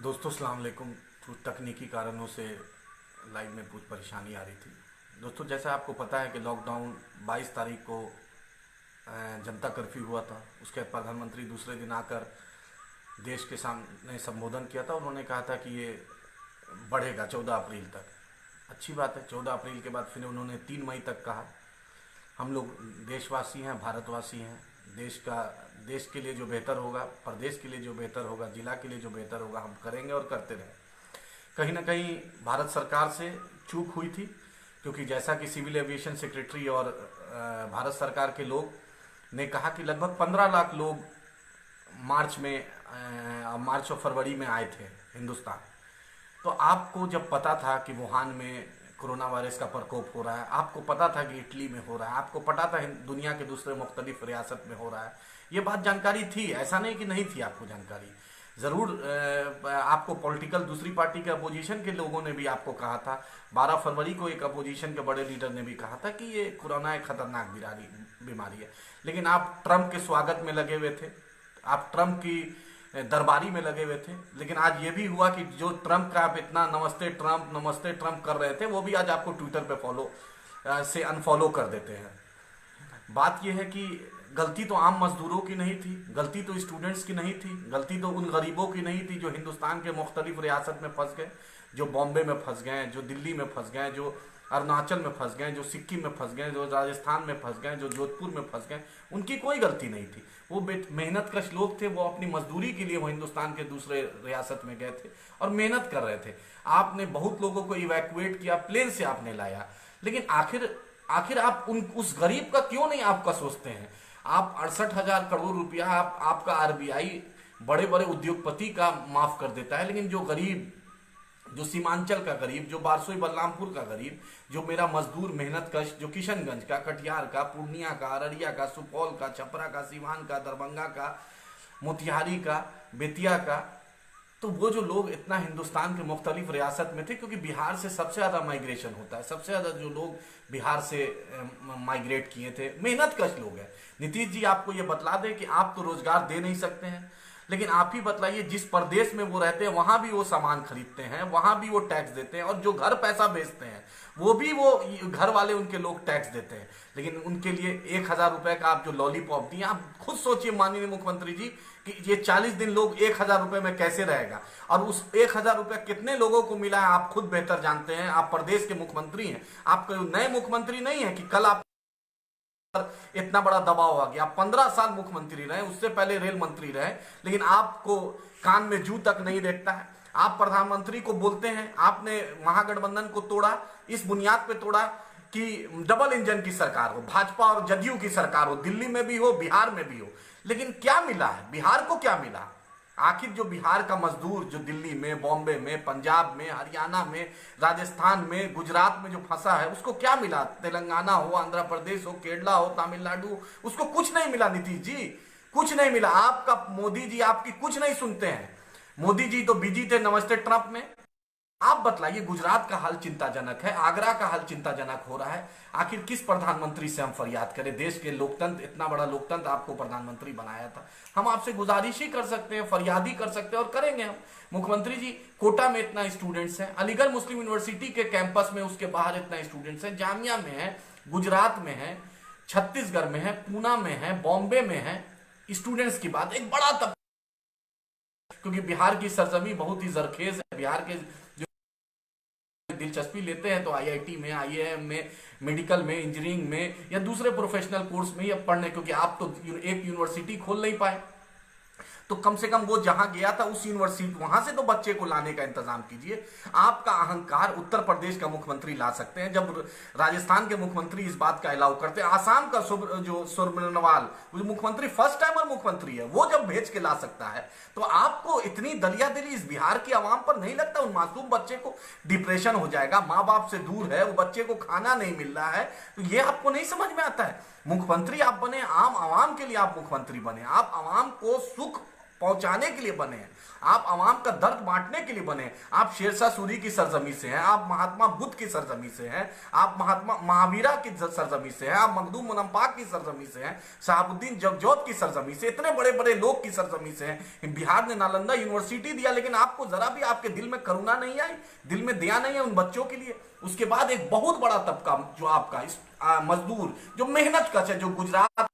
दोस्तों अस्सलाम वालेकुम। कुछ तकनीकी कारणों से लाइव में कुछ परेशानी आ रही थी। दोस्तों जैसा आपको पता है कि लॉकडाउन 22 तारीख को जनता कर्फ्यू हुआ था। उसके बाद प्रधानमंत्री दूसरे दिन आकर देश के सामने संबोधन किया था। उन्होंने कहा था कि ये बढ़ेगा 14 अप्रैल तक। अच्छी बात है, 14 अप्रैल के बाद फिर उन्होंने 3 मई तक कहा। हम लोग देशवासी हैं, भारतवासी हैं। देश के लिए जो बेहतर होगा, प्रदेश के लिए जो बेहतर होगा, जिला के लिए जो बेहतर होगा, हम करेंगे और करते रहें। कहीं ना कहीं भारत सरकार से चूक हुई थी, क्योंकि जैसा कि सिविल एविएशन सेक्रेटरी और भारत सरकार के लोग ने कहा कि लगभग 15 लाख लोग मार्च और फरवरी में आए थे हिंदुस्तान। तो आपको जब पता था कि वुहान में कोरोना वायरस का प्रकोप हो रहा है, आपको पता था कि इटली में हो रहा है, आपको पता था दुनिया के दूसरे मुख्तलिफ रियासत में हो रहा है, ये बात जानकारी थी। ऐसा नहीं कि नहीं थी आपको जानकारी। ज़रूर आपको पॉलिटिकल दूसरी पार्टी के अपोजिशन के लोगों ने भी आपको कहा था। 12 फरवरी को एक अपोजिशन के बड़े लीडर ने भी कहा था कि ये कोरोना एक खतरनाक बीमारी है। लेकिन आप ट्रंप के स्वागत में लगे हुए थे, आप ट्रंप की दरबारी में लगे हुए थे। लेकिन आज ये भी हुआ कि जो ट्रंप का आप इतना नमस्ते ट्रंप कर रहे थे, वो भी आज आपको ट्विटर पे फॉलो से अनफॉलो कर देते हैं। बात यह है कि गलती तो आम मजदूरों की नहीं थी, गलती तो स्टूडेंट्स की नहीं थी, गलती तो उन गरीबों की नहीं थी जो हिंदुस्तान के मुख्तलिफ रियासत में फंस गए, जो बॉम्बे में फंस गए, जो दिल्ली में फंस गए, जो अरुणाचल में फंस गए, जो सिक्किम में फंस गए, जो राजस्थान में फंस गए, जो जोधपुर में फंस गए। उनकी कोई गलती नहीं थी। वो मेहनत कश लोग थे, वो अपनी मजदूरी के लिए वो हिंदुस्तान के दूसरे रियासत में गए थे और मेहनत कर रहे थे। आपने बहुत लोगों को इवैक्यूएट किया, प्लेन से आपने लाया। लेकिन आखिर आप उस गरीब का क्यों नहीं आपका सोचते हैं? आप 68,000 करोड़ रुपया आपका आरबीआई बड़े बड़े उद्योगपति का माफ कर देता है, लेकिन जो गरीब, जो सीमांचल का गरीब, जो बारसोई बलरामपुर का गरीब, जो मेरा मजदूर मेहनत कश, जो किशनगंज का, कटिहार का, पूर्णिया का, अररिया का, सुपौल का, छपरा का, सीवान का, दरभंगा का, मोतिहारी का, बेतिया का, तो वो जो लोग इतना हिंदुस्तान के मुख्तलिफ रियासत में थे, क्योंकि बिहार से सबसे ज़्यादा माइग्रेशन होता है, सबसे ज़्यादा जो लोग बिहार से माइग्रेट किए थे, मेहनत कश लोग हैं। नीतीश जी आपको ये बतला दें कि आप तो रोजगार दे नहीं सकते हैं, लेकिन आप ही बतलाइए जिस प्रदेश में वो रहते हैं वहां भी वो सामान खरीदते हैं, वहां भी वो टैक्स देते हैं, और जो घर पैसा बेचते हैं वो भी वो घर वाले उनके लोग टैक्स देते हैं। लेकिन उनके लिए 1,000 रुपए का आप जो लॉलीपॉप दिए, आप खुद सोचिए माननीय मुख्यमंत्री जी कि ये 40 दिन लोग 1,000 रुपए में कैसे रहेगा, और उस 1,000 रुपए कितने लोगों को मिला है आप खुद बेहतर जानते हैं। आप प्रदेश के मुख्यमंत्री हैं, आप कोई नए मुख्यमंत्री नहीं है कि कल आप इतना बड़ा दबाव आ गया। आप 15 साल मुख्यमंत्री रहे, उससे पहले रेल मंत्री रहे, लेकिन आपको कान में जू तक नहीं देखता है। आप प्रधानमंत्री को बोलते हैं, आपने महागठबंधन को तोड़ा, इस बुनियाद पे तोड़ा कि डबल इंजन की सरकार हो, भाजपा और जदयू की सरकार हो, दिल्ली में भी हो, बिहार में भी हो। लेकिन क्या मिला है बिहार को? क्या मिला? आखिर जो बिहार का मजदूर जो दिल्ली में, बॉम्बे में, पंजाब में, हरियाणा में, राजस्थान में, गुजरात में जो फंसा है, उसको क्या मिला? तेलंगाना हो, आंध्र प्रदेश हो, केरला हो, तमिलनाडु, उसको कुछ नहीं मिला। नीतीश जी कुछ नहीं मिला। आपका मोदी जी आपकी कुछ नहीं सुनते हैं। मोदी जी तो बिजी थे नमस्ते ट्रंप में। आप बतलाइए, गुजरात का हाल चिंताजनक है, आगरा का हाल चिंताजनक हो रहा है। आखिर किस प्रधानमंत्री से हम फरियाद करें? देश के लोकतंत्र, इतना बड़ा लोकतंत्र आपको प्रधानमंत्री बनाया था। हम आपसे गुजारिश ही कर सकते हैं, फरियाद ही कर सकते हैं, और करेंगे हम। मुख्यमंत्री जी, कोटा में इतना स्टूडेंट्स हैं, अलीगढ़ मुस्लिम यूनिवर्सिटी के कैंपस में, उसके बाहर इतना स्टूडेंट्स हैं, जामिया में है, गुजरात में है, छत्तीसगढ़ में है, पूना में है, बॉम्बे में है। स्टूडेंट्स की बात एक बड़ा तब, क्योंकि बिहार की सरजमी बहुत ही जरखेज है। बिहार के दिलचस्पी लेते हैं तो आईआईटी में, आईआईएम में, मेडिकल में, इंजीनियरिंग में, या दूसरे प्रोफेशनल कोर्स में या पढ़ने, क्योंकि आप तो एक यूनिवर्सिटी खोल नहीं पाए, तो कम से कम वो जहां गया था उस यूनिवर्सिटी, वहां से तो बच्चे को लाने का इंतजाम कीजिए। आपका अहंकार उत्तर प्रदेश का मुख्यमंत्री ला सकते हैं, जब राजस्थान के मुख्यमंत्री इस बात का अलाउ करते हैं। आसाम का जो सोनभद्र मुख्यमंत्री, फर्स्ट टाइमर मुख्यमंत्री है, वो जब भेज के ला सकता है, तो आपको इतनी दलिया दिली इस बिहार की आवाम पर नहीं लगता? उन मासूम बच्चे को डिप्रेशन हो जाएगा, माँ बाप से दूर है, वो बच्चे को खाना नहीं मिल रहा है, तो ये आपको नहीं समझ में आता है? मुख्यमंत्री आप बने, आम आवाम के लिए आप मुख्यमंत्री बने, आप आवाम को सुख पहुंचाने के लिए बने हैं, आप आवाम का दर्द बांटने के लिए बने हैं। आप शेरशाह सूरी की सरजमी से हैं, आप महात्मा बुद्ध की सरजमी से हैं, आप महात्मा महावीरा की सरजमी से हैं, आप मखदूम मुनम्पाक की सरजमी से हैं, शहाबुद्दीन जगजोत की सरजमी से, इतने बड़े बड़े लोग की सरजमी से हैं। बिहार ने नालंदा यूनिवर्सिटी दिया, लेकिन आपको जरा भी आपके दिल में करुणा नहीं आई, दिल में दया नहीं है उन बच्चों के लिए। उसके बाद एक बहुत बड़ा तबका जो आपका मजदूर जो मेहनत कश है, जो गुजरात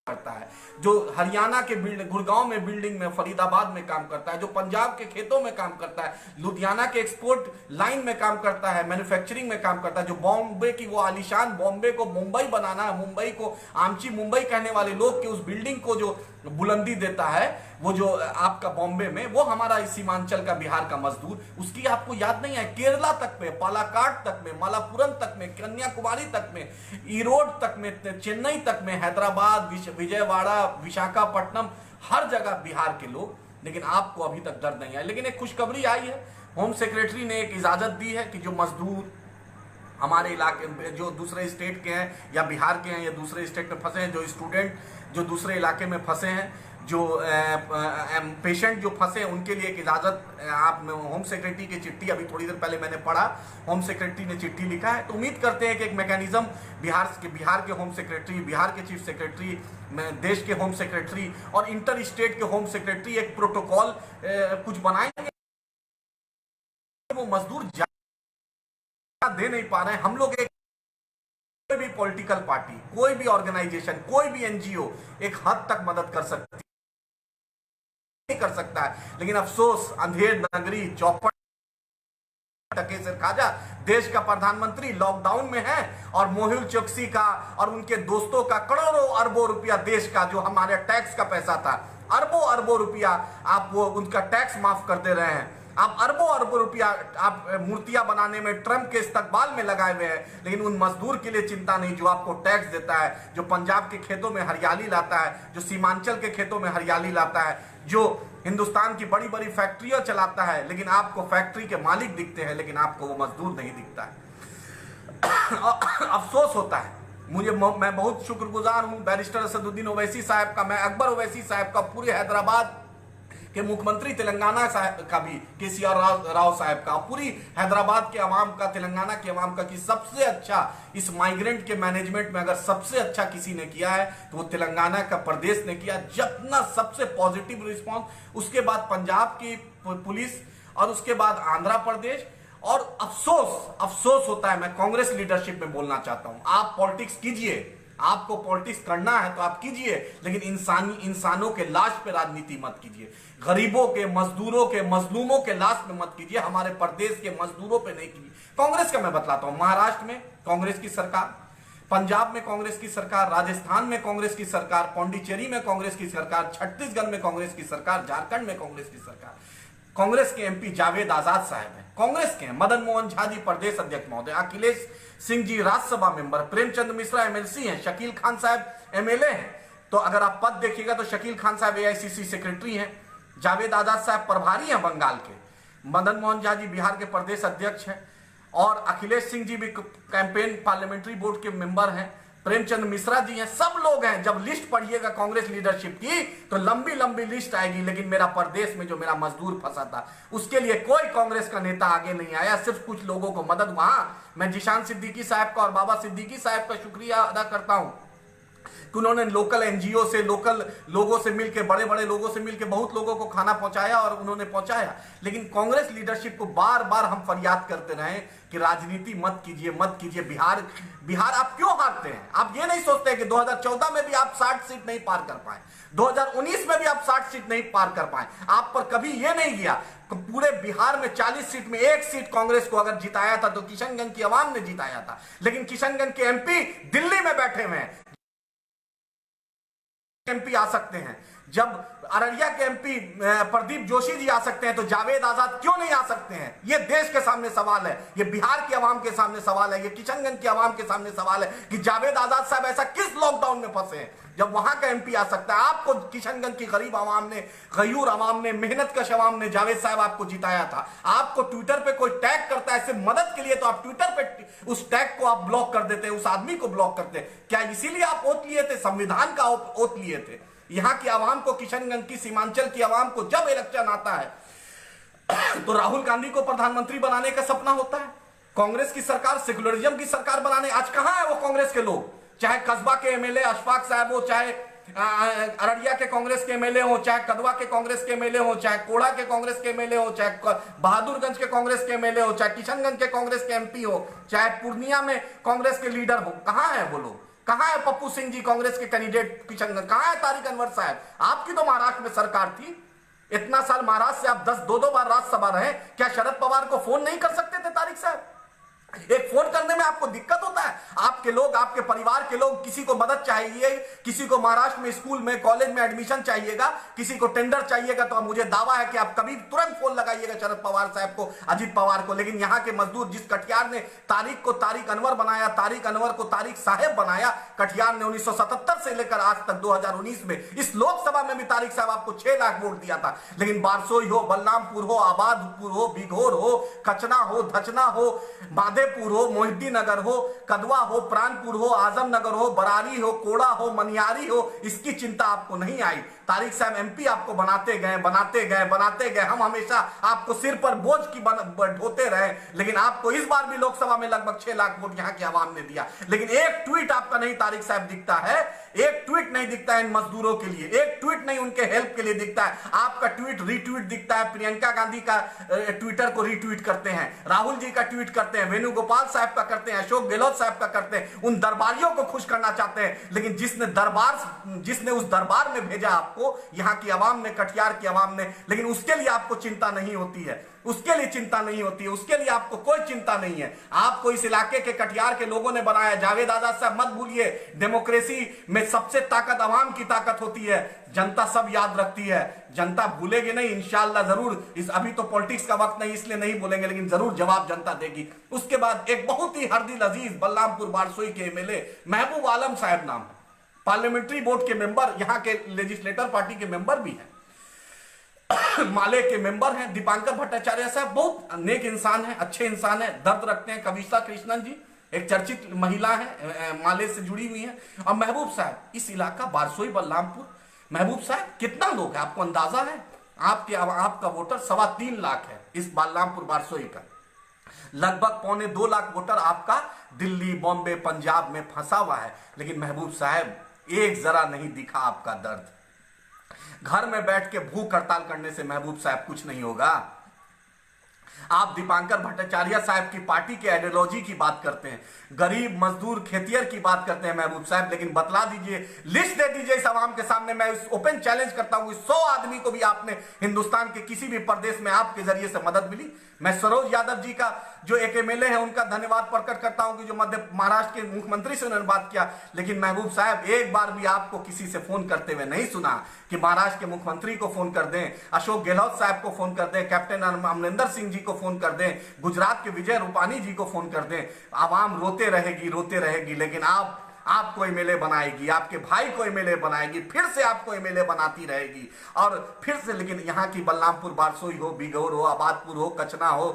करता है, जो हरियाणा के गुड़गांव में बिल्डिंग में, फरीदाबाद में काम करता है, जो पंजाब के खेतों में काम करता है, लुधियाना के एक्सपोर्ट लाइन में काम करता है, मैन्युफैक्चरिंग में काम करता है, जो बॉम्बे की वो आलीशान बॉम्बे को मुंबई बनाना है, मुंबई को आमची मुंबई कहने वाले लोग की उस बिल्डिंग को जो बुलंदी देता है, वो जो आपका बॉम्बे में, वो हमारा इस सीमांचल का बिहार का मजदूर, उसकी आपको याद नहीं है। केरला तक में, पालाकाड तक में, मालापुरम तक में, कन्याकुमारी तक में, ईरोड तक में, चेन्नई तक में, हैदराबाद, विजयवाड़ा, विशाखापट्टनम, हर जगह बिहार के लोग, लेकिन आपको अभी तक दर्द नहीं आया। लेकिन एक खुशखबरी आई है, होम सेक्रेटरी ने एक इजाजत दी है कि जो मजदूर हमारे इलाके जो दूसरे स्टेट के हैं या बिहार के हैं या दूसरे स्टेट में फंसे हैं, जो स्टूडेंट जो दूसरे इलाके में फंसे हैं, जो पेशेंट जो फंसे, उनके लिए एक इजाजत, आप होम सेक्रेटरी की चिट्ठी अभी थोड़ी देर पहले मैंने पढ़ा, होम सेक्रेटरी ने चिट्ठी लिखा है। तो उम्मीद करते हैं कि एक मैकेनिज्म बिहार के होम सेक्रेटरी, बिहार के चीफ सेक्रेटरी, देश के होम सेक्रेटरी और इंटर स्टेट के होम सेक्रेटरी एक प्रोटोकॉल कुछ बनाएंगे। वो मजदूर दे नहीं पा रहे हैं, हम लोग एक कोई भी पॉलिटिकल पार्टी, कोई भी ऑर्गेनाइजेशन, कोई भी एनजीओ एक हद तक मदद कर सकता है, लेकिन अफसोस अंधेर नगरी चौपट टके से खाजा देश का प्रधानमंत्री लॉकडाउन में है और मोहुल चोकसी का और उनके दोस्तों का करोड़ों अरबों रुपया देश का जो हमारे टैक्स का पैसा था, अरबों अरबों रुपया आप वो उनका टैक्स माफ कर दे रहे हैं। आप अरबों अरबों रुपया आप मूर्तियां बनाने में ट्रंप के इस्तकबाल में लगाए हुए हैं, लेकिन उन मजदूर के लिए चिंता नहीं जो आपको टैक्स देता है, जो पंजाब के खेतों में हरियाली लाता है, जो सीमांचल के खेतों में हरियाली लाता है, जो हिंदुस्तान की बड़ी बड़ी फैक्ट्रियां चलाता है, लेकिन आपको फैक्ट्री के मालिक दिखते हैं, लेकिन आपको वो मजदूर नहीं दिखता है। अफसोस होता है मुझे, मैं बहुत शुक्रगुजार हूं बैरिस्टर असदुद्दीन ओवैसी साहब का, मैं अकबर ओवैसी साहब का, पूरे हैदराबाद के मुख्यमंत्री तेलंगाना साहब का भी, केसीआर राव साहब का, पूरी हैदराबाद के अवाम का, तेलंगाना के अवाम का, कि सबसे अच्छा इस माइग्रेंट के मैनेजमेंट में अगर सबसे अच्छा किसी ने किया है तो वो तेलंगाना का प्रदेश ने किया। जितना सबसे पॉजिटिव रिस्पॉन्स, उसके बाद पंजाब की पुलिस और उसके बाद आंध्र प्रदेश। और अफसोस होता है, मैं कांग्रेस लीडरशिप में बोलना चाहता हूं, आप पॉलिटिक्स कीजिए, आपको पॉलिटिक्स करना है तो आप कीजिए, लेकिन इंसानों के लाश पे राजनीति मत कीजिए, गरीबों के, मजदूरों के, मजलूमों के लाश पे मत कीजिए, हमारे प्रदेश के मजदूरों पे नहीं कीजिए। कांग्रेस का मैं बतलाता हूं, महाराष्ट्र में कांग्रेस की सरकार, पंजाब में कांग्रेस की सरकार, राजस्थान में कांग्रेस की सरकार, पौंडीचेरी में कांग्रेस की सरकार, छत्तीसगढ़ में कांग्रेस की सरकार, झारखंड में कांग्रेस की सरकार। कांग्रेस के एमपी जावेद आजाद साहब हैं, कांग्रेस के हैं, मदन मोहन झा जी प्रदेश अध्यक्ष महोदय, अखिलेश सिंह जी राज्यसभा मेंबर, प्रेमचंद मिश्रा एमएलसी हैं, शकील खान साहब एमएलए हैं। तो अगर आप पद देखिएगा तो शकील खान साहब एआईसीसी सेक्रेटरी हैं, जावेद आजाद साहब प्रभारी हैं बंगाल के, मदन मोहन झा जी बिहार के प्रदेश अध्यक्ष हैं और अखिलेश सिंह जी भी कैंपेन पार्लियामेंट्री बोर्ड के मेंबर हैं, प्रेमचंद मिश्रा जी हैं, सब लोग हैं। जब लिस्ट पढ़िएगा कांग्रेस लीडरशिप की तो लंबी लंबी लिस्ट आएगी, लेकिन मेरा प्रदेश में जो मेरा मजदूर फंसा था उसके लिए कोई कांग्रेस का नेता आगे नहीं आया, सिर्फ कुछ लोगों को मदद। वहां मैं जिशान सिद्दीकी साहब का और बाबा सिद्दीकी साहब का शुक्रिया अदा करता हूं कि उन्होंने लोकल एनजीओ से, लोकल लोगों से मिलकर, बड़े बड़े लोगों से मिलकर बहुत लोगों को खाना पहुंचाया और उन्होंने पहुंचाया। लेकिन कांग्रेस लीडरशिप को बार बार हम फरियाद करते रहे कि राजनीति मत कीजिए, मत कीजिए। बिहार आप क्यों हारते हैं? आप ये नहीं सोचते कि 2014 में भी आप 60 सीट नहीं पार कर पाए, 2019 में भी आप 60 सीट नहीं पार कर पाए। आप पर कभी ये नहीं गया, पूरे बिहार में 40 सीट में एक सीट कांग्रेस को अगर जिताया था तो किशनगंज की आवाम ने जिताया था, लेकिन किशनगंज के एमपी दिल्ली में बैठे हुए हैं। एमपी आ सकते हैं, जब अररिया के एमपी प्रदीप जोशी जी आ सकते हैं तो जावेद आजाद क्यों नहीं आ सकते हैं? ये देश के सामने सवाल है, ये बिहार की आवाम के सामने सवाल है, ये किशनगंज की आवाम के सामने सवाल है कि जावेद आजाद साहब ऐसा किस लॉकडाउन में फंसे हैं जब वहां का एमपी आ सकता है। आपको किशनगंज की गरीब आवाम ने, गयूर आवाम ने, मेहनत कश आवाम ने जावेद साहब आपको जिताया था। आपको ट्विटर पे कोई टैग करता है सिर्फ मदद के लिए तो आप ट्विटर पे उस टैग को आप ब्लॉक कर देते, उस आदमी को ब्लॉक करते। क्या इसीलिए आप ओत लिए थे, संविधान का ओत लिए थे? यहाँ की आवाम को, किशनगंज की, सीमांचल की आवाम को जब इलेक्शन आता है तो राहुल गांधी को प्रधानमंत्री बनाने का सपना होता है। कांग्रेस की सरकार सेकुलरिज्म की सरकार बनाने, आज कहां है वो कांग्रेस के लोग? चाहे कस्बा के एमएलए अशफाक साहब हो, चाहे अररिया के कांग्रेस के एमएलए हो, चाहे कदवा के कांग्रेस के एमएलए हो, चाहे कोड़ा के कांग्रेस के एमएलए हो, चाहे बहादुरगंज के कांग्रेस के एमएलए हो, चाहे किशनगंज के कांग्रेस के एमपी हो, चाहे पूर्णिया में कांग्रेस के लीडर हो, कहां है वो लोग? कहां है पप्पू सिंह जी कांग्रेस के कैंडिडेट किशनगंज? कहां है तारिक अनवर साहब? आपकी तो महाराष्ट्र में सरकार थी, इतना साल महाराष्ट्र से आप 10-2 बार राज्यसभा रहे, क्या शरद पवार को फोन नहीं कर सकते थे तारिक साहब? एक फोन करने में आपको दिक्कत होता है? आपके लोग, आपके परिवार के लोग, किसी को मदद चाहिए, किसी को महाराष्ट्र में स्कूल में, कॉलेज में एडमिशन चाहिएगा, किसी को टेंडर चाहिएगा, तो मुझे दावा है कि आप कभी तुरंत फोन लगाइएगा शरद पवार साहब को, अजीत पवार को। लेकिन यहां के मजदूर, जिस कटियार ने तारिक को तारिक अनवर बनाया, तारिक अनवर को तारिक साहेब बनाया, कटियार ने 1977 से लेकर आज तक 2019 में इस लोकसभा में भी तारिक साहब आपको 6 लाख वोट दिया था। लेकिन बारसोई हो, बलरामपुर हो, आबादपुर हो, बिघोर हो, कचना हो, धचना हो, माधेपुर हो, मोहिद्दी नगर हो, कदवा हो, प्राणपुर हो, आजमनगर हो, बरारी हो, कोड़ा हो, मनियारी हो, इसकी चिंता आपको नहीं आई। तारिक साहब एमपी आपको बनाते गए, बनाते गए, बनाते गए। हम हमेशा आपको सिर पर बोझ की ढोते रहे, लेकिन आपको इस बार भी लोकसभा में लगभग 6 लाख वोट यहां की आवाम ने दिया। लेकिन एक ट्वीट आपका नहीं तारिक साहब दिखता है, एक ट्वीट नहीं दिखता है इन मजदूरों के लिए, एक ट्वीट नहीं उनके हेल्प के लिए दिखता है। आपका ट्वीट रीट्वीट दिखता है, प्रियंका गांधी का ट्विटर को रीट्वीट करते हैं, राहुल जी का ट्वीट करते हैं, वेणुगोपाल साहब का करते हैं, अशोक गहलोत साहब का करते हैं, उन दरबारियों को खुश करना चाहते हैं। लेकिन जिसने उस दरबार में भेजा आपको, यहां की आवाम ने, कटियार की आवाम ने, लेकिन उसके लिए आपको चिंता नहीं होती है, उसके लिए चिंता नहीं होती है, उसके लिए आपको कोई चिंता नहीं है। आपको इस इलाके के, कटियार के लोगों ने बनाया। जावेद आजाद साहब मत भूलिए, डेमोक्रेसी में सबसे ताकत आवाम की ताकत होती है। जनता सब याद रखती है, जनता भूलेगी नहीं, इंशाअल्लाह जरूर। इस अभी तो पॉलिटिक्स का वक्त नहीं, इसलिए नहीं बोलेंगे, लेकिन जरूर जवाब जनता देगी। उसके बाद एक बहुत ही हरदिल अजीज बलरामपुर बारसोई के एमएलए महबूब आलम साहब नाम है, पार्लियामेंट्री बोर्ड के मेंबर, यहां के लेजिस्लेटर पार्टी के मेंबर भी हैं, माले के मेंबर हैं। दीपांकर भट्टाचार्य साहब बहुत नेक इंसान है, अच्छे इंसान है, दर्द रखते हैं। कविता कृष्णन जी एक चर्चित महिला है, माले से जुड़ी हुई है। और महबूब साहब, इस इलाका बारसोई बलरामपुर, महबूब साहब कितना लोग है आपको अंदाजा है? आपका वोटर 3.25 लाख है इस बलरामपुर बारसोई का। लगभग 1.25 लाख वोटर आपका दिल्ली, बॉम्बे, पंजाब में फंसा हुआ है। लेकिन महबूब साहब एक जरा नहीं दिखा आपका दर्द। घर में बैठ के भूख हड़ताल करने से महबूब साहब कुछ नहीं होगा। आप दीपांकर भट्टाचार्य साहब की पार्टी के आइडियोलॉजी की बात करते हैं, गरीब मजदूर खेतियर की बात करते हैं महबूब साहब, लेकिन बतला दीजिए, लिस्ट दे दीजिए इस आवाम के सामने। मैं इस ओपन चैलेंज करता हूं, 100 आदमी को भी आपने हिंदुस्तान के किसी भी प्रदेश में आपके जरिए से मदद मिली। मैं सरोज यादव जी का, जो एक एमएलए है, उनका धन्यवाद प्रकट करता हूं कि जो महाराष्ट्र के मुख्यमंत्री से उन्होंने बात किया। लेकिन महबूब साहब एक बार भी आपको किसी से फोन करते हुए नहीं सुना कि महाराष्ट्र के मुख्यमंत्री को फोन कर दें, अशोक गहलोत साहब को फोन कर दें, कैप्टन अमरिंदर सिंह जी को फोन कर दें, गुजरात के विजय रूपानी जी को फोन कर दें। आवाम रोते रहेगी, लेकिन आपको एमएलए बनाएगी, आपके भाई को एमएलए बनाएगी, फिर से आपको एमएलए बनाती रहेगी और फिर से। लेकिन यहाँ की बलरामपुर बारसोई हो, बिघौर हो, आबादपुर हो, कचना हो,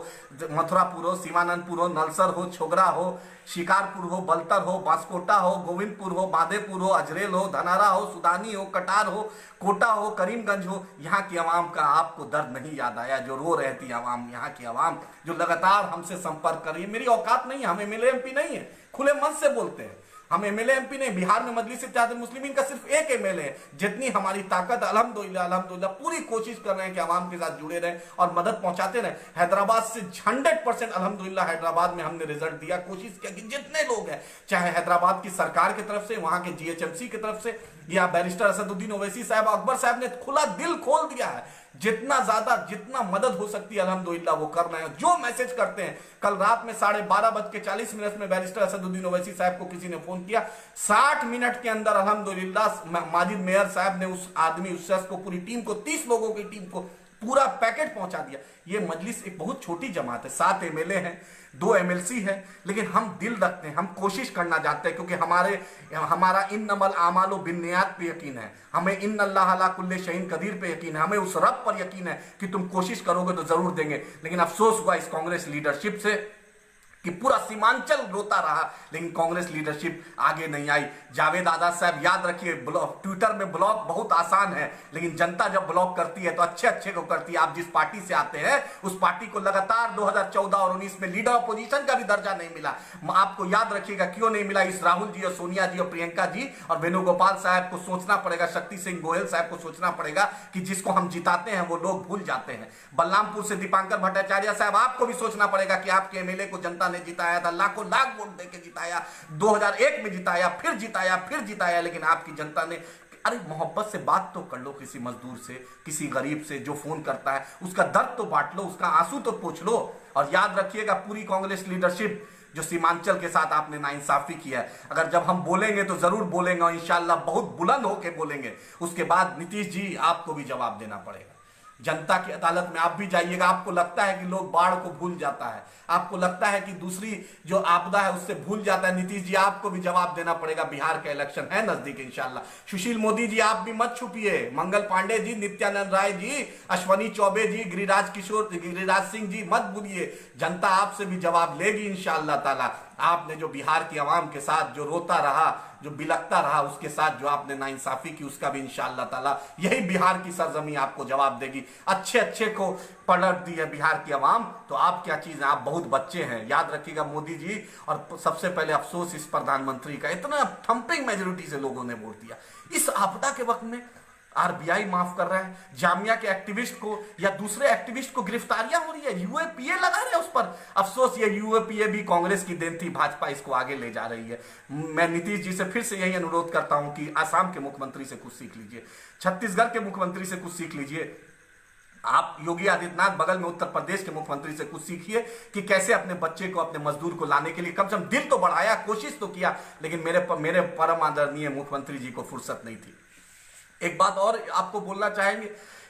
मथुरापुर हो, सीमानंदपुर हो, नलसर हो, छोगरा हो, शिकारपुर हो, बलतर हो, बांसकोटा हो, गोविंदपुर हो, माधेपुर हो, अजरेल हो, धनारा हो, सुदानी हो, कटार हो, कोटा हो, करीमगंज हो, यहाँ की आवाम का आपको दर्द नहीं याद आया? जो रो रही थी आवाम, यहाँ की आवाम जो लगातार हमसे संपर्क कर रही है। मेरी औकात नहीं है, हम एमएलए एमपी नहीं है, खुले मन से बोलते हैं, हम एमएलए एमपी नहीं। बिहार में मजलिस इत्तेहादुल मुस्लिमीन का सिर्फ एक एमएलए है। जितनी हमारी ताकत, अल्हम्दुलिल्लाह पूरी कोशिश कर रहे हैं कि आवाम के साथ जुड़े रहें और मदद पहुंचाते रहें। हैदराबाद से 100% अल्हम्दुलिल्लाह हैदराबाद में हमने रिजल्ट दिया, कोशिश किया कि जितने लोग हैं, चाहे हैदराबाद की सरकार की तरफ से, वहां के जीएचएमसी की तरफ से, या बैरिस्टर असदुद्दीन ओवैसी साहब, अकबर साहब ने खुला दिल खोल दिया है। जितना ज्यादा, जितना मदद हो सकती है अल्हम्दुलिल्लाह वो कर रहे हैं। जो मैसेज करते हैं, कल रात में 12:40 में बैरिस्टर असदुद्दीन ओवैसी साहब को किसी ने फोन किया, 60 मिनट के अंदर अल्हम्दुलिल्लाह माजिद मेयर साहब ने उस आदमी, उस शख्स को, पूरी टीम को, 30 लोगों की टीम को पूरा पैकेट पहुंचा दिया। ये मजलिस एक बहुत छोटी जमात है, 7 एमएलए हैं, 2 एमएलसी है, लेकिन हम दिल रखते हैं, हम कोशिश करना चाहते हैं, क्योंकि हमारा इन्नमल आमालु बिन्नियात पे यकीन है, हमें इन्नल्लाह अला कुल्ली शैइन कदीर पे यकीन है, हमें उस रब पर यकीन है कि तुम कोशिश करोगे तो जरूर देंगे। लेकिन अफसोस हुआ इस कांग्रेस लीडरशिप से कि पूरा सीमांचल रोता रहा, लेकिन कांग्रेस लीडरशिप आगे नहीं आई। जावेद आजाद साहब याद रखिए, ट्विटर में ब्लॉक बहुत आसान है, लेकिन जनता जब ब्लॉक करती है तो अच्छे अच्छे को करती है। आप जिस पार्टी से आते हैं उस पार्टी को लगातार 2014 और 19 में लीडर अपोजिशन का भी दर्जा नहीं मिला। आपको याद रखिएगा क्यों नहीं मिला। इस राहुल जी और सोनिया जी और प्रियंका जी और वेणुगोपाल साहब को सोचना पड़ेगा, शक्ति सिंह गोयल साहब को सोचना पड़ेगा कि जिसको हम जिताते हैं वो लोग भूल जाते हैं। बलरामपुर से दीपांकर भट्टाचार्य साहब, आपको भी सोचना पड़ेगा कि आपके एमएलए को जनता ने जिताया था, लाखों लाख वोट देके जिताया, 2001 में जिताया, फिर जिताया, लेकिन आपकी जनता ने। अरे मोहब्बत से बात तो कर लो किसी मजदूर से, किसी गरीब से जो फोन करता है, उसका दर्द तो बांट लो, उसका आंसू तो पूछ लो। और याद रखिएगा पूरी कांग्रेस लीडरशिप जो सीमांचल के साथ आपने नाइंसाफी किया है, अगर जब हम बोलेंगे तो जरूर बोलेंगे और इंशाल्लाह बहुत बुलंद होकर बोलेंगे। उसके बाद नीतीश जी आपको भी जवाब देना पड़ेगा। जनता की अदालत में आप भी जाइएगा। आपको लगता है कि लोग बाढ़ को भूल जाता है, आपको लगता है कि दूसरी जो आपदा है उससे भूल जाता है। नीतीश जी आपको भी जवाब देना पड़ेगा। बिहार का इलेक्शन है नजदीक इंशाल्लाह। सुशील मोदी जी आप भी मत छुपिए, मंगल पांडे जी, नित्यानंद राय जी, अश्वनी चौबे जी, गिरिराज सिंह जी मत भूलिए। जनता आपसे भी जवाब लेगी इंशाल्लाह ताला। आपने जो बिहार की आवाम के साथ जो रोता रहा, जो बिलखता रहा, उसके साथ जो आपने नाइंसाफी की, उसका भी इंशाल्लाह ताला यही बिहार की सरजमी आपको जवाब देगी। अच्छे अच्छे को पलट दी है बिहार की आवाम, तो आप क्या चीज है, आप बहुत बच्चे हैं। याद रखिएगा मोदी जी, और सबसे पहले अफसोस इस प्रधानमंत्री का, इतना थंपिंग मेजोरिटी से लोगों ने वोट दिया। इस आपदा के वक्त में आरबीआई माफ कर रहा है, जामिया के एक्टिविस्ट को या दूसरे एक्टिविस्ट को गिरफ्तारियां हो रही है, यूएपीए लगा रहे हैं उस पर। अफसोस ये यूएपीए भी कांग्रेस की देन थी, भाजपा इसको आगे ले जा रही है। मैं नीतीश जी से फिर से यही अनुरोध करता हूं कि आसाम के मुख्यमंत्री से कुछ सीख लीजिए, छत्तीसगढ़ के मुख्यमंत्री से कुछ सीख लीजिए। आप योगी आदित्यनाथ बगल में उत्तर प्रदेश के मुख्यमंत्री से कुछ सीखिए कि कैसे अपने बच्चे को, अपने मजदूर को लाने के लिए कम से कम दिल तो बढ़ाया, कोशिश तो किया, लेकिन मेरे परम आदरणीय मुख्यमंत्री जी को फुर्सत नहीं थी। एक बात और आपको बोलना चाहेंगे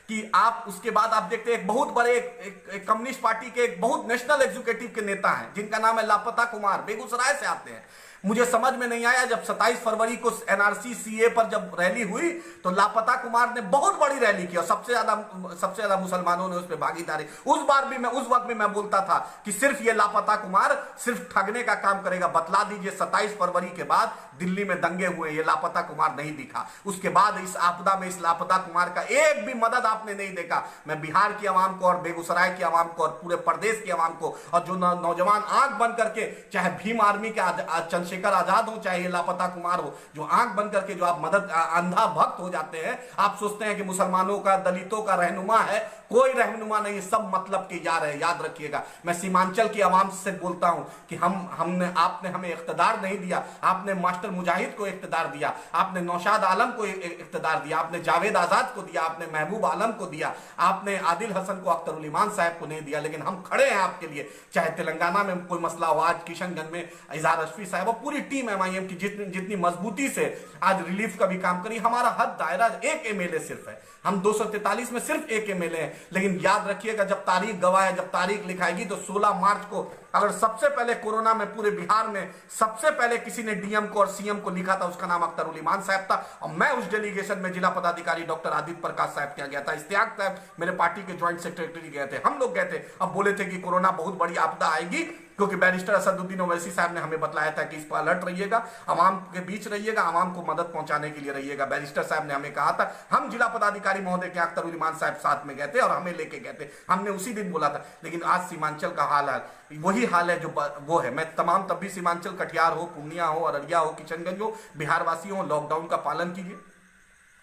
कि आप उसके बाद आप देखते हैं एक बहुत बड़े एक कम्युनिस्ट पार्टी के एक बहुत नेशनल एग्जीक्यूटिव के नेता हैं जिनका नाम है लापता कुमार, बेगूसराय से आते हैं। मुझे समझ में नहीं आया, जब 27 फरवरी को एनआरसी सीए पर जब रैली हुई तो लापता कुमार ने बहुत बड़ी रैली की और सबसे ज्यादा मुसलमानों ने उस पर भागीदारी। उस वक्त भी मैं बोलता था कि सिर्फ ये लापता कुमार सिर्फ ठगने का काम करेगा। बतला दीजिए 27 फरवरी के बाद दिल्ली में दंगे हुए, ये लापता कुमार नहीं दिखा। उसके बाद इस आपदा में इस लापता कुमार का एक भी मदद आपने नहीं देखा। मैं बिहार की आवाम को और बेगूसराय की आवाम को और पूरे प्रदेश की आवाम को और जो नौजवान आंख बंद करके, चाहे भीम आर्मी के चंद्रशेखर आजाद हो, चाहे लापता कुमार हो, जो आंख बंद करके जो आप मदद अंधा भक्त हो जाते हैं, आप सोचते हैं कि मुसलमानों का, दलितों का रहनुमा है, कोई रहनुमा नहीं, सब मतलब के यार है। याद रखिएगा, मैं सीमांचल की आवाम से बोलता हूं कि आपने हमें इख्तिदार नहीं दिया। आपने मास्टर मुजाहिद को इख्तिदार दिया, आपने नौशाद आलम को इख्तिदार दिया, आपने जावेद आजाद को दिया, आपने महबूब आलम को दिया, आपने आदिल हसन को, अख्तरुल ईमान साहब को नहीं दिया, लेकिन हम खड़े हैं आपके लिए। चाहे तेलंगाना में कोई मसला हो, आज किशनगंज में इजहार अशफी साहब और पूरी टीम एमआईएम की जितनी मजबूती से आज रिलीफ का भी काम करी। हमारा हद दायरा एक एमएलए सिर्फ है, हम 243 में सिर्फ एक एमएलए हैं। लेकिन याद रखिएगा, जब तारीख गवाह है, जब तारीख लिखाएगी तो 16 मार्च को अगर सबसे पहले कोरोना में पूरे बिहार में सबसे पहले किसी ने डीएम को और सीएम को लिखा था, उसका नाम अख्तरुल ईमान साहब था। और मैं उस डेलीगेशन में जिला पदाधिकारी डॉक्टर आदित्य प्रकाश साहब के गया था, इश्तियाक साहब मेरे पार्टी के ज्वाइंट सेक्रेटरी गए थे, हम लोग गए थे। अब बोले थे कि कोरोना बहुत बड़ी आपदा आएगी, क्योंकि बैरिस्टर असदुद्दीन ओवैसी साहब ने हमें बतलाया था कि इस पर अलर्ट रहिएगा, आवाम के बीच रहिएगा, आवाम को मदद पहुंचाने के लिए रहिएगा। बैरिस्टर साहब ने हमें कहा था, हम जिला पदाधिकारी महोदय के अख्तरुल ईमान साहब साथ में गए थे और हमें लेके गए थे, हमने उसी दिन बोला था। लेकिन आज सीमांचल का हाल है वही हाल है जो वो है। मैं तमाम तब भी सीमांचल, कटिहार हो, पूर्णिया हो, अररिया हो, किशनगंज हो, बिहार वासी हो, लॉकडाउन का पालन कीजिए।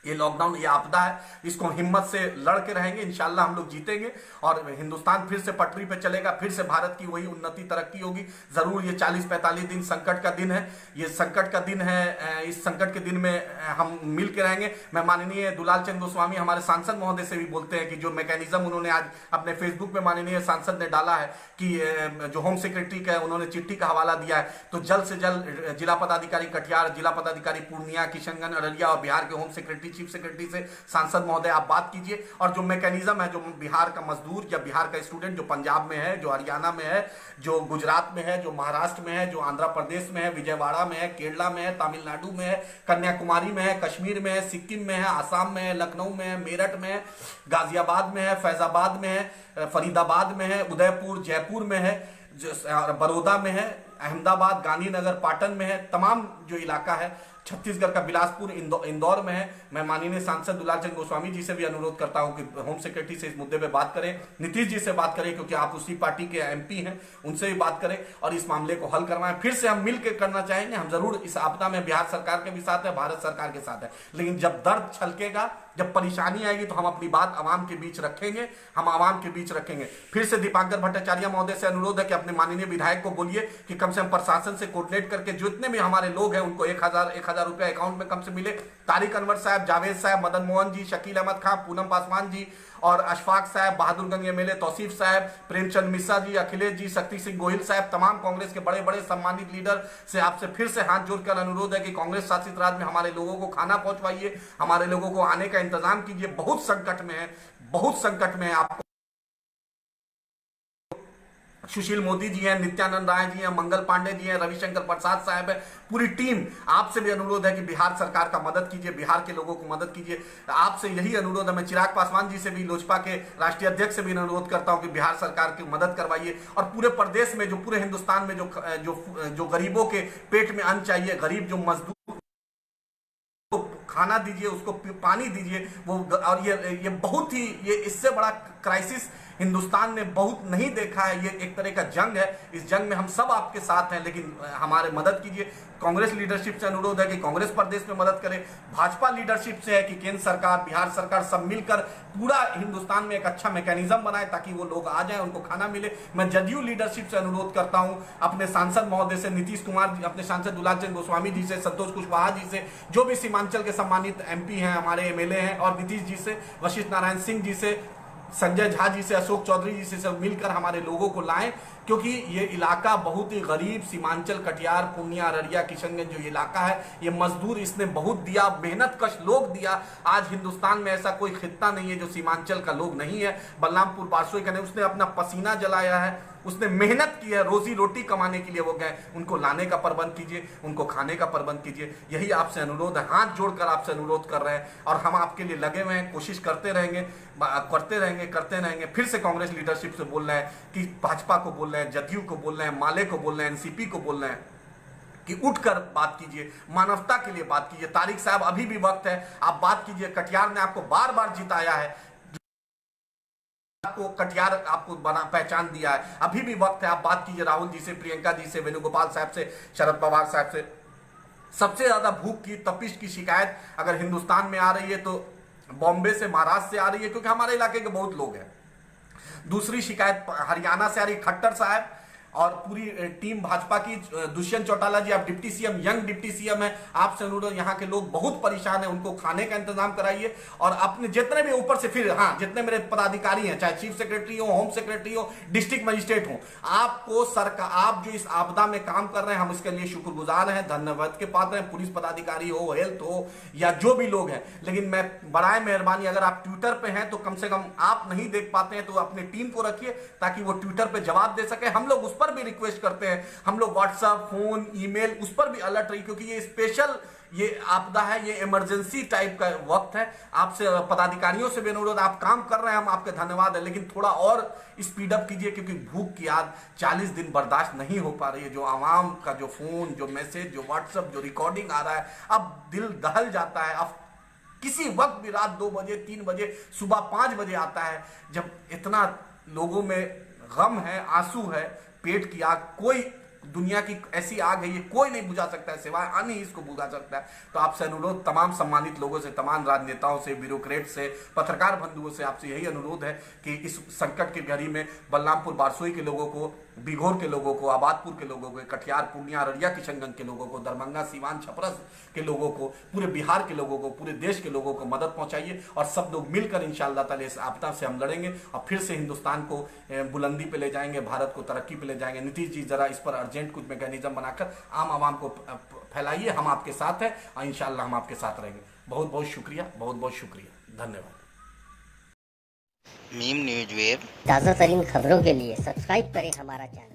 ये लॉकडाउन, ये आपदा है, इसको हिम्मत से लड़ के रहेंगे, इंशाल्लाह हम लोग जीतेंगे और हिंदुस्तान फिर से पटरी पे चलेगा, फिर से भारत की वही उन्नति तरक्की होगी जरूर। ये 40-45 दिन संकट का दिन है, ये संकट का दिन है, इस संकट के दिन में हम मिल के रहेंगे। मैं माननीय दुलाल चंद गोस्वामी हमारे सांसद महोदय से भी बोलते हैं कि जो मैकेनिज्म उन्होंने आज अपने फेसबुक में माननीय सांसद ने डाला है कि जो होम सेक्रेटरी का उन्होंने चिट्ठी का हवाला दिया है, तो जल्द से जल्द जिला पदाधिकारी कटिहार, जिला पदाधिकारी पूर्णिया, किशनगंज, अररिया और बिहार के होम सेक्रेटरी, चीफ सेक्रेटरी से सांसद महोदय आप बात कीजिए। और जो मैकेनिज्म है, जो बिहार का मजदूर या बिहार का स्टूडेंट जो पंजाब में है, जो हरियाणा में है, जो गुजरात में है, जो महाराष्ट्र में है, जो आंध्र प्रदेश में है, विजयवाड़ा में है, केरला में है, तमिलनाडु में है, कन्याकुमारी में है, कश्मीर में है, सिक्किम में है, आसाम में है, लखनऊ में है, मेरठ में है, गाजियाबाद में है, फैजाबाद में है, फरीदाबाद में है, उदयपुर, जयपुर में है, बड़ौदा में है, अहमदाबाद, गांधीनगर, पाटन में है, तमाम जो इलाका है, छत्तीसगढ़ का बिलासपुर, इंदौर में है। मैं माननीय सांसद दुलार चंद गोस्वामी जी से भी अनुरोध करता हूं कि होम सेक्रेटरी से इस मुद्दे पे बात करें, नीतीश जी से बात करें क्योंकि आप उसी पार्टी के एमपी हैं, उनसे भी बात करें और इस मामले को हल करवाएं। फिर से हम मिल के करना चाहेंगे, हम जरूर इस आपदा में बिहार सरकार के भी साथ है, भारत सरकार के साथ है, लेकिन जब दर्द छलकेगा, जब परेशानी आएगी तो हम अपनी बात आवाम के बीच रखेंगे, हम आवाम के बीच रखेंगे। फिर से दीपांकर भट्टाचार्य महोदय से अनुरोध है कि अपने माननीय विधायक को बोलिए कि कम से कम प्रशासन से कोऑर्डिनेट करके जितने भी हमारे लोग हैं उनको 1,000 रुपया अकाउंट में कम से मिले। तारिक अनवर साहब, जावेद साहब, मदन मोहन जी, शकील अहमद खान, पूनम पासवान जी और अशफाक साहब, बहादुरगंज एमएलए तौसीफ साहब, प्रेमचंद मिश्रा जी, अखिलेश जी, शक्ति सिंह गोहिल साहब, तमाम कांग्रेस के बड़े बड़े सम्मानित लीडर से आपसे फिर से हाथ जोड़कर अनुरोध है कि कांग्रेस शासित राज्य में हमारे लोगों को खाना पहुंचवाइए, हमारे लोगों को आने का इंतजाम कीजिए। बहुत संकट में है, बहुत संकट में है। आपको सुशील मोदी जी हैं, नित्यानंद राय जी हैं, मंगल पांडे जी हैं, रविशंकर प्रसाद साहब है, पूरी टीम। आपसे भी अनुरोध है कि बिहार सरकार का मदद कीजिए, बिहार के लोगों को मदद कीजिए। आपसे यही अनुरोध है। मैं चिराग पासवान जी से भी, लोजपा के राष्ट्रीय अध्यक्ष से भी अनुरोध करता हूं कि बिहार सरकार की मदद करवाइए और पूरे प्रदेश में, जो पूरे हिंदुस्तान में जो गरीबों के पेट में अन्न चाहिए, गरीब जो मजदूर खाना दीजिए, उसको पानी दीजिए। वो और ये बहुत ही, ये इससे बड़ा क्राइसिस हिंदुस्तान ने बहुत नहीं देखा है। ये एक तरह का जंग है, इस जंग में हम सब आपके साथ हैं, लेकिन हमारे मदद कीजिए। कांग्रेस लीडरशिप से अनुरोध है कि कांग्रेस प्रदेश में मदद करे, भाजपा लीडरशिप से है कि केंद्र सरकार, बिहार सरकार सब मिलकर पूरा हिंदुस्तान में एक अच्छा मैकेनिज्म बनाए ताकि वो लोग आ जाए, उनको खाना मिले। मैं जदयू लीडरशिप से अनुरोध करता हूं, अपने सांसद महोदय से, नीतीश कुमार जी, अपने सांसद दुलार चंद गोस्वामी जी से, संतोष कुशवाहा जी से, जो भी सीमांचल के सम्मानित एमपी हैं, हमारे एमएलए हैं, और नीतीश जी से, वशिष्ठ नारायण सिंह जी से, संजय झा जी से, अशोक चौधरी जी से सब मिलकर हमारे लोगों को लाएं, क्योंकि ये इलाका बहुत ही गरीब, सीमांचल, कटिहार, पूर्णिया, अररिया, किशनगंज जो इलाका है, ये मजदूर इसने बहुत दिया, मेहनत कश लोग दिया। आज हिंदुस्तान में ऐसा कोई खित्ता नहीं है जो सीमांचल का लोग नहीं है। बलरामपुर बारसोई का नहीं, उसने अपना पसीना जलाया है, उसने मेहनत की है, रोजी रोटी कमाने के लिए वो गए। उनको लाने का प्रबंध कीजिए, उनको खाने का प्रबंध कीजिए। यही आपसे अनुरोध है, हाथ जोड़कर आपसे अनुरोध कर रहे हैं और हम आपके लिए लगे हुए हैं, कोशिश करते रहेंगे। फिर से कांग्रेस लीडरशिप से बोल रहे हैं कि भाजपा को बोल रहे हैं, जदयू को बोल रहे हैं, माले को बोल रहे हैं, एनसीपी को बोल रहे हैं कि उठकर बात कीजिए, मानवता के लिए बात कीजिए। तारिक साहब, अभी भी वक्त है, आप बात कीजिए। कटिहार ने आपको बार बार जिताया है, आपको कटिहार आपको पहचान दिया है, अभी भी वक्त है, आप बात कीजिए राहुल जी से, प्रियंका जी से, वेणुगोपाल साहब से, शरद पवार साहब से। सबसे ज्यादा भूख की, तपिश की शिकायत अगर हिंदुस्तान में आ रही है तो बॉम्बे से, महाराष्ट्र से आ रही है, क्योंकि हमारे इलाके के बहुत लोग हैं। दूसरी शिकायत हरियाणा से आ रही, खट्टर साहब और पूरी टीम भाजपा की। दुष्यंत चौटाला जी, आप deputy CM, young deputy CM है, आपसे अनुरोध, यहाँ के लोग बहुत परेशान हैं, उनको खाने का इंतजाम कराइए। और अपने जितने भी ऊपर से, फिर हाँ, जितने मेरे पदाधिकारी हैं, चाहे चीफ सेक्रेटरी हो, होम सेक्रेटरी हो, डिस्ट्रिक्ट मजिस्ट्रेट हो, आपको सरकार, आप जो इस आपदा में काम कर रहे हैं, हम इसके लिए शुक्रगुजार हैं, धन्यवाद के पात्र हैं। पुलिस पदाधिकारी हो, हेल्थ हो, या जो भी लोग हैं। लेकिन मैं बड़ाए मेहरबानी, अगर आप ट्विटर पे हैं तो कम से कम, आप नहीं देख पाते हैं तो अपनी टीम को रखिए ताकि वो ट्विटर पे जवाब दे सके। हम लोग उस पर भी रिक्वेस्ट करते हैं, हम लोग व्हाट्सएप, फोन, ईमेल, उस पर भी अलर्ट रही, क्योंकि ये स्पेशल, ये आपदा है, ये इमरजेंसी टाइप का वक्त है। आपसे पदाधिकारियों से भी अनुरोध, आप काम कर रहे हैं, हम आपके धन्यवाद है, लेकिन थोड़ा और स्पीड अप कीजिए, क्योंकि भूख की आग 40 दिन बर्दाश्त नहीं हो पा रही है। जो आवाम का जो फोन, जो मैसेज, जो व्हाट्सएप, जो रिकॉर्डिंग आ रहा है, अब दिल दहल जाता है। अब किसी वक्त भी रात 2 बजे, 3 बजे, सुबह 5 बजे आता है, जब इतना लोगों में गम है, आंसू है, पेट की आग, कोई दुनिया की ऐसी आग है, ये कोई नहीं बुझा सकता है, सिवाय अन्न ही इसको बुझा सकता है। तो आपसे अनुरोध, तमाम सम्मानित लोगों से, तमाम राजनेताओं से, ब्यूरोक्रेट से, पत्रकार बंधुओं से आपसे यही अनुरोध है कि इस संकट की घड़ी में बलरामपुर बारसोई के लोगों को, बिघोर के लोगों को, आबादपुर के लोगों को, कटिहार, पूर्णिया, अररिया, किशनगंज के लोगों को, दरभंगा, सीवान, छपरा के लोगों को, पूरे बिहार के लोगों को, पूरे देश के लोगों को मदद पहुंचाइए और सब लोग मिलकर इंशाअल्लाह ताला इस आपदा से हम लड़ेंगे और फिर से हिंदुस्तान को बुलंदी पे ले जाएंगे, भारत को तरक्की पे ले जाएंगे। नीतीश जी, जरा इस पर अर्जेंट कुछ मैकेनिज्म बनाकर आम आवाम को फैलाइए, हम आपके साथ हैं और इंशाअल्लाह हम आपके साथ रहेंगे। बहुत बहुत शुक्रिया, बहुत बहुत शुक्रिया, धन्यवाद। मीम न्यूज वेब, ताज़ा तरीन खबरों के लिए सब्सक्राइब करें हमारा चैनल।